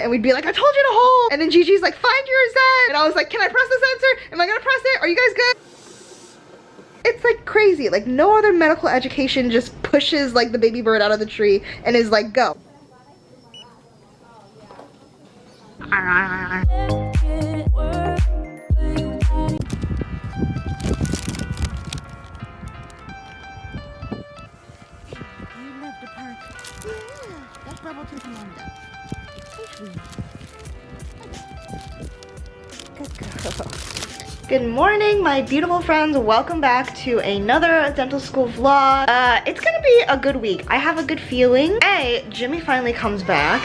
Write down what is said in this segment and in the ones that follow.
And we'd be like, I told you to hold. And then Gigi's like, find your Zen. And I was like, can I press the sensor? Am I gonna press it? Are you guys good? It's like crazy. Like no other medical education just pushes like the baby bird out of the tree and is like, go. Good morning, my beautiful friends. Welcome back to another dental school vlog. It's gonna be a good week. I have a good feeling. Jimmy finally comes back.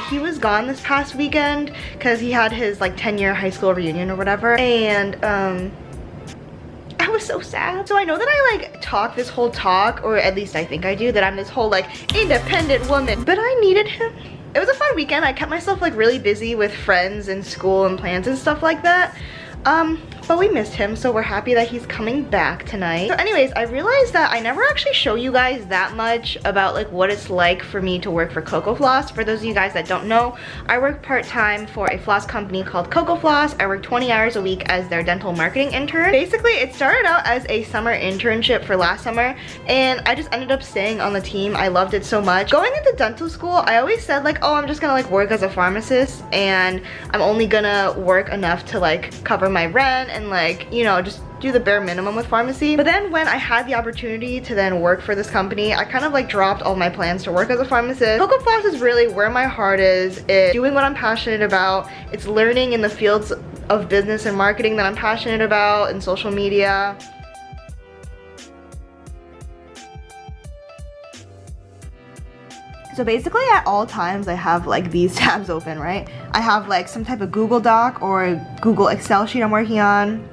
He was gone this past weekend because he had his like 10-year high school reunion or whatever, and I was so sad. So I know that I like talk this whole talk, or at least I think I do, that I'm this whole like independent woman, but I needed him. It was a fun weekend. I kept myself like really busy with friends and school and plans and stuff like that. But we missed him, so we're happy that he's coming back tonight. So anyways, I realized that I never actually show you guys that much about like what it's like for me to work for Cocofloss. For those of you guys that don't know, I work part-time for a floss company called Cocofloss. I work 20 hours a week as their dental marketing intern. Basically, it started out as a summer internship for last summer, and I just ended up staying on the team. I loved it so much. Going into dental school, I always said like, oh, I'm just gonna like work as a pharmacist, and I'm only gonna work enough to like cover my rent and like, you know, just do the bare minimum with pharmacy. But then when I had the opportunity to then work for this company, I kind of like dropped all my plans to work as a pharmacist. Cocofloss is really where my heart is. It's doing what I'm passionate about. It's learning in the fields of business and marketing that I'm passionate about, and social media. So basically at all times I have like these tabs open, right? I have like some type of Google Doc or Google Excel sheet I'm working on,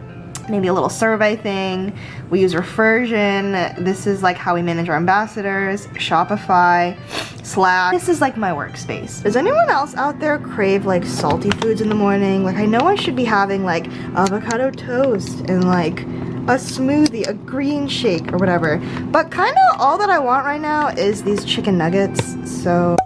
maybe a little survey thing. We use Refersion. This is like how we manage our ambassadors, Shopify, Slack. This is like my workspace. Does anyone else out there crave like salty foods in the morning? Like I know I should be having like avocado toast and like a smoothie, a green shake or whatever, but kind of all that I want right now is these chicken nuggets. So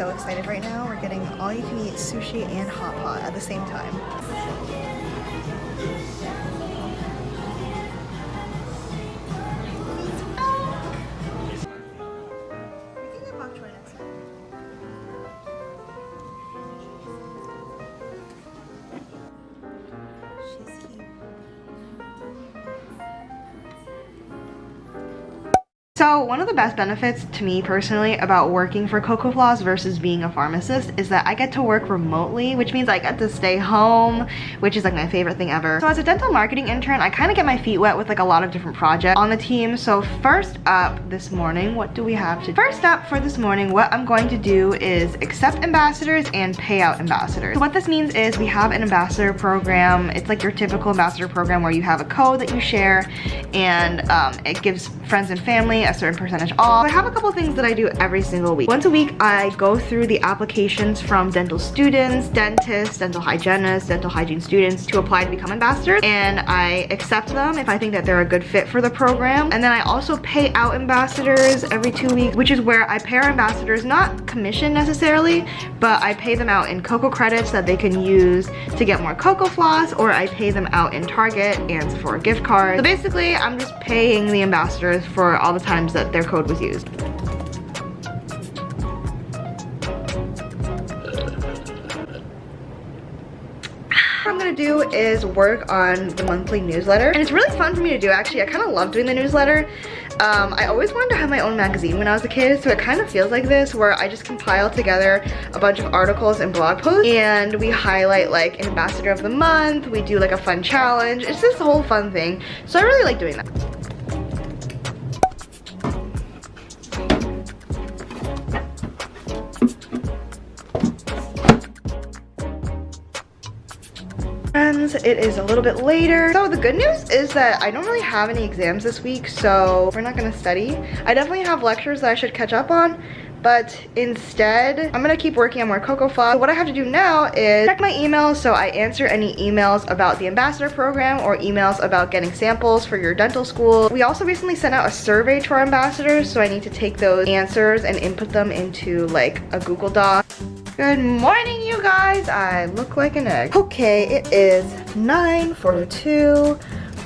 so excited right now. We're getting all you can eat sushi and hot pot at the same time. So one of the best benefits to me personally about working for Cocofloss versus being a pharmacist is that I get to work remotely, which means I get to stay home, which is like my favorite thing ever. So as a dental marketing intern, I kind of get my feet wet with like a lot of different projects on the team. So first up this morning, what do we have to do? First up for this morning, what I'm going to do is accept ambassadors and pay out ambassadors. So what this means is we have an ambassador program. It's like your typical ambassador program where you have a code that you share, and it gives friends and family a certain percentage off. So I have a couple things that I do every single week. Once a week, I go through the applications from dental students, dentists, dental hygienists, dental hygiene students to apply to become ambassadors, and I accept them if I think that they're a good fit for the program. And then I also pay out ambassadors every 2 weeks, which is where I pay our ambassadors not commission necessarily, but I pay them out in Coco credits that they can use to get more Cocofloss, or I pay them out in Target and Sephora gift cards. So basically, I'm just paying the ambassadors for all the times that their code was used. What I'm gonna do is work on the monthly newsletter, and it's really fun for me to do actually. I kind of love doing the newsletter. I always wanted to have my own magazine when I was a kid, so it kind of feels like this, where I just compile together a bunch of articles and blog posts, and we highlight like an ambassador of the month, we do like a fun challenge. It's just a whole fun thing, so I really like doing that. Friends, it is a little bit later. So the good news is that I don't really have any exams this week, so we're not gonna study. I definitely have lectures that I should catch up on, but instead, I'm gonna keep working on more Cocofloss. So what I have to do now is check my emails, so I answer any emails about the ambassador program or emails about getting samples for your dental school. We also recently sent out a survey to our ambassadors, so I need to take those answers and input them into like a Google Doc. Good morning, you guys. I look like an egg. Okay, it is 9:42.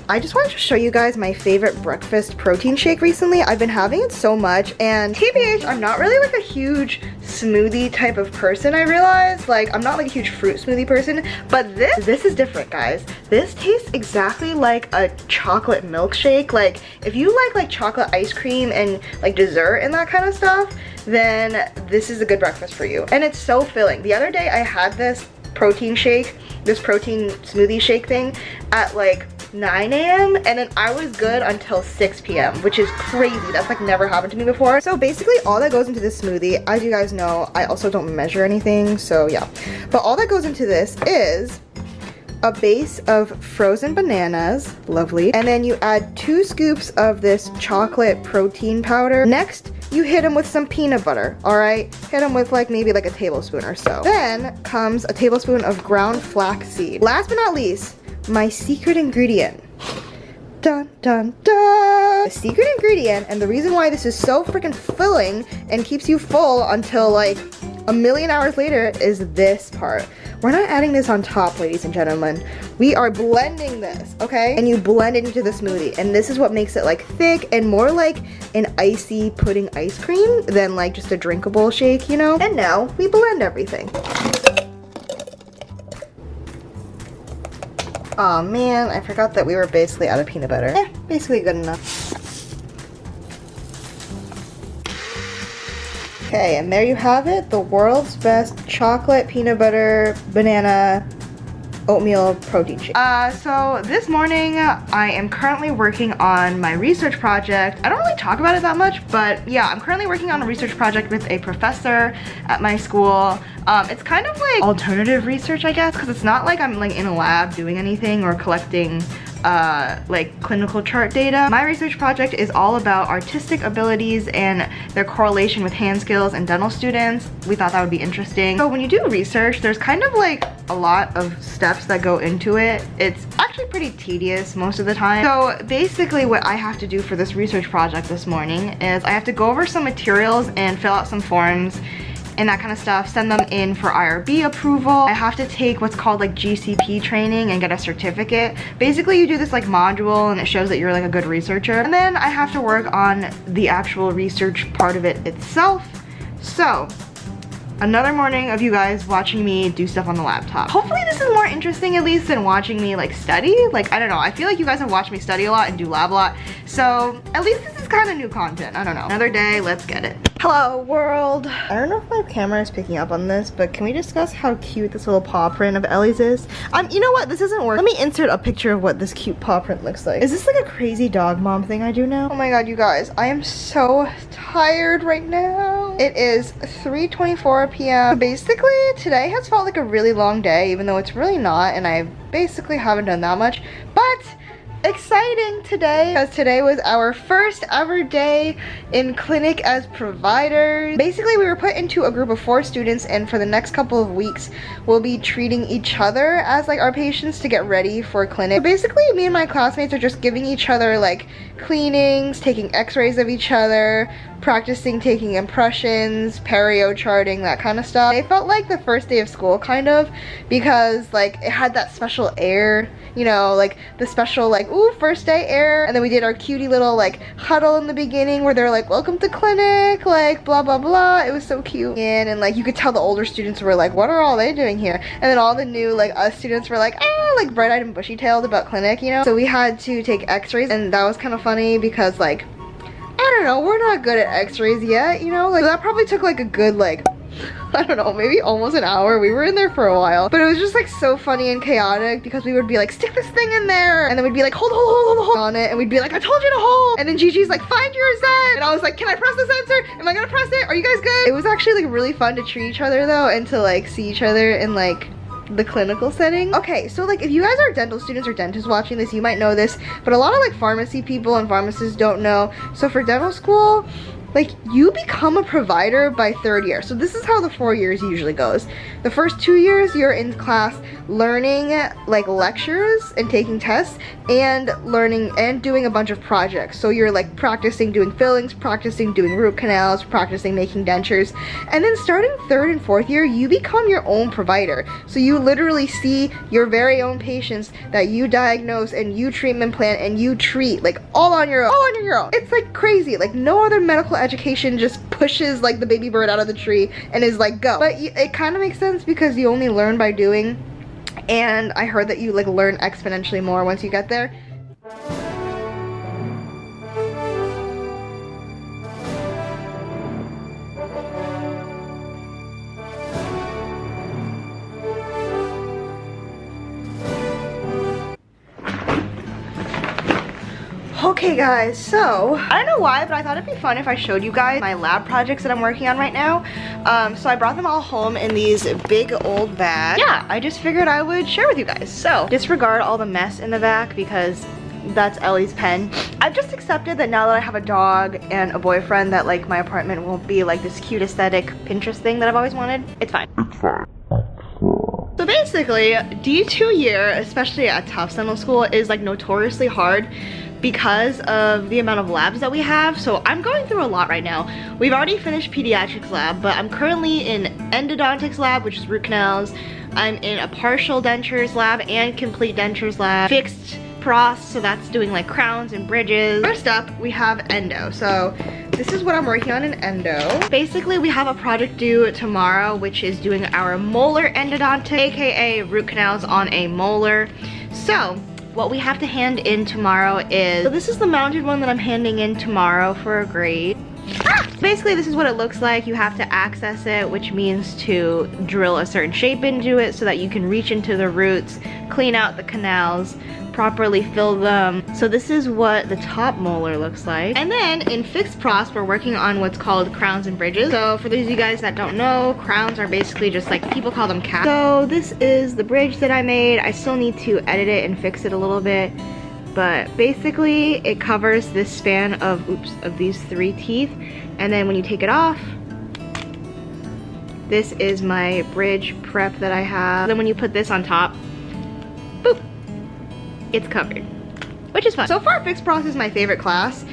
I just wanted to show you guys my favorite breakfast protein shake recently. I've been having it so much, and TBH, I'm not really like a huge smoothie type of person, I realized. Like, I'm not like a huge fruit smoothie person, but this is different, guys. This tastes exactly like a chocolate milkshake. Like, if you like chocolate ice cream and like dessert and that kind of stuff, then this is a good breakfast for you. And it's so filling. The other day I had this protein shake, this protein smoothie shake thing at like 9 a.m. and then I was good until 6 p.m. which is crazy. That's like never happened to me before. So basically all that goes into this smoothie, as you guys know, I also don't measure anything, so yeah. But all that goes into this is a base of frozen bananas, lovely, and then you add 2 scoops of this chocolate protein powder. Next, you hit them with some peanut butter, all right? Hit them with like maybe like a tablespoon or so. Then comes a tablespoon of ground flaxseed. Last but not least, my secret ingredient. Dun dun dun! The secret ingredient, and the reason why this is so freaking filling and keeps you full until like a million hours later, is this part. We're not adding this on top, ladies and gentlemen. We are blending this, okay? And you blend it into the smoothie, and this is what makes it like thick and more like an icy pudding ice cream than like just a drinkable shake, you know? And now we blend everything. Aw, man, I forgot that we were basically out of peanut butter. Basically good enough. Okay, and there you have it, the world's best chocolate, peanut butter, banana, oatmeal protein shake. So this morning I am currently working on my research project. I don't really talk about it that much, but yeah, I'm currently working on a research project with a professor at my school. It's kind of like alternative research, I guess, because it's not like I'm like in a lab doing anything or collecting like clinical chart data. My research project is all about artistic abilities and their correlation with hand skills in dental students. We thought that would be interesting. So when you do research, there's kind of like a lot of steps that go into it. It's actually pretty tedious most of the time. So basically what I have to do for this research project this morning is I have to go over some materials and fill out some forms and that kind of stuff, send them in for IRB approval. I have to take what's called like GCP training and get a certificate. Basically you do this like module and it shows that you're like a good researcher. And then I have to work on the actual research part of it itself. So another morning of you guys watching me do stuff on the laptop. Hopefully this is more interesting at least than watching me like study. Like, I don't know, I feel like you guys have watched me study a lot and do lab a lot. So at least this is kind of new content, I don't know. Another day, let's get it. Hello world. I don't know if my camera is picking up on this, but can we discuss how cute this little paw print of Ellie's is? You know what, this isn't working. Let me insert a picture of what this cute paw print looks like. Is this like a crazy dog mom thing I do now? Oh my god, you guys, I am so tired right now. It is 3:24 p.m. Basically, today has felt like a really long day, even though it's really not, and I basically haven't done that much, but exciting today, because today was our first ever day in clinic as providers. Basically, we were put into a group of 4 students, and for the next couple of weeks, we'll be treating each other as like our patients to get ready for clinic. So basically, me and my classmates are just giving each other like cleanings, taking x-rays of each other, practicing taking impressions, perio charting, that kind of stuff. It felt like the first day of school kind of, because like it had that special air, you know, like the special like, ooh, first day air. And then we did our cutie little like huddle in the beginning where they're like, welcome to clinic, like blah blah blah. It was so cute. And like you could tell the older students were like, what are all they doing here? And then all the new like us students were like, ah, like bright-eyed and bushy-tailed about clinic, you know. So we had to take x-rays, and that was kind of funny because like I don't know, we're not good at x-rays yet, you know? Like, that probably took like a good, like, I don't know, maybe almost an hour. We were in there for a while, but it was just like so funny and chaotic because we would be like, stick this thing in there, and then we'd be like, hold on it, and we'd be like, I told you to hold, and then Gigi's like, find your set, and I was like, can I press the sensor? Am I gonna press it? Are you guys good? It was actually like really fun to treat each other though, and to like see each other in like the clinical setting. Okay, so like if you guys are dental students or dentists watching this, you might know this, but a lot of like pharmacy people and pharmacists don't know. So for dental school, like, you become a provider by 3rd year. So this is how the 4 years usually goes. The first 2 years, you're in class learning like lectures and taking tests and learning and doing a bunch of projects. So you're like practicing doing fillings, practicing doing root canals, practicing making dentures. And then starting 3rd and 4th year, you become your own provider. So you literally see your very own patients that you diagnose and you treatment plan and you treat, like all on your own. It's like crazy. Like no other medical education just pushes like the baby bird out of the tree and is like, go. But it kind of makes sense because you only learn by doing, and I heard that you like learn exponentially more once you get there. Okay guys, so I don't know why, but I thought it'd be fun if I showed you guys my lab projects that I'm working on right now. So I brought them all home in these big old bags. Yeah, I just figured I would share with you guys. So disregard all the mess in the back because that's Ellie's pen. I've just accepted that now that I have a dog and a boyfriend that like my apartment won't be like this cute aesthetic Pinterest thing that I've always wanted. It's fine. It's fine. So basically, D2 year, especially at Tufts Dental School, is like notoriously hard because of the amount of labs that we have. So I'm going through a lot right now. We've already finished pediatrics lab, but I'm currently in endodontics lab, which is root canals. I'm in a partial dentures lab and complete dentures lab. Fixed prosth, so that's doing like crowns and bridges. First up, we have endo. So this is what I'm working on in endo. Basically, we have a project due tomorrow, which is doing our molar endodontic, aka root canals on a molar. So what we have to hand in tomorrow is, so this is the mounted one that I'm handing in tomorrow for a grade. Basically, this is what it looks like. You have to access it, which means to drill a certain shape into it so that you can reach into the roots, clean out the canals, properly fill them. So this is what the top molar looks like. And then in fixed prosth, we're working on what's called crowns and bridges. So for those of you guys that don't know, crowns are basically just like, people call them caps. So this is the bridge that I made. I still need to edit it and fix it a little bit, but basically it covers this span of, of these 3 teeth. And then when you take it off, this is my bridge prep that I have. Then when you put this on top, boop, it's covered, which is fun. So far, fixed prosth is my favorite class,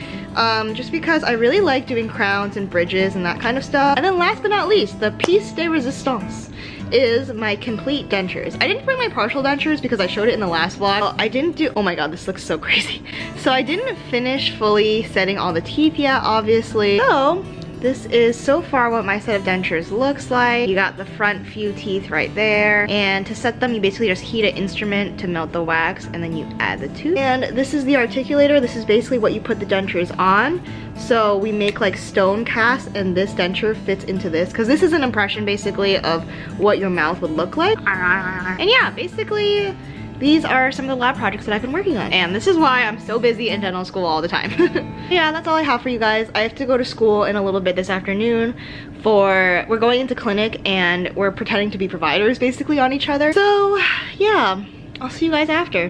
just because I really like doing crowns and bridges and that kind of stuff. And then last but not least, the piece de resistance is my complete dentures. I didn't bring my partial dentures because I showed it in the last vlog. I didn't do, oh my god, this looks so crazy. So I didn't finish fully setting all the teeth yet, obviously. So this is so far what my set of dentures looks like. You got the front few teeth right there. And to set them, you basically just heat an instrument to melt the wax and then you add the tooth. And this is the articulator. This is basically what you put the dentures on. So we make like stone casts and this denture fits into this because this is an impression basically of what your mouth would look like. And yeah, basically these are some of the lab projects that I've been working on. And this is why I'm so busy in dental school all the time. Yeah, that's all I have for you guys. I have to go to school in a little bit this afternoon we're going into clinic and we're pretending to be providers basically on each other. So yeah, I'll see you guys after.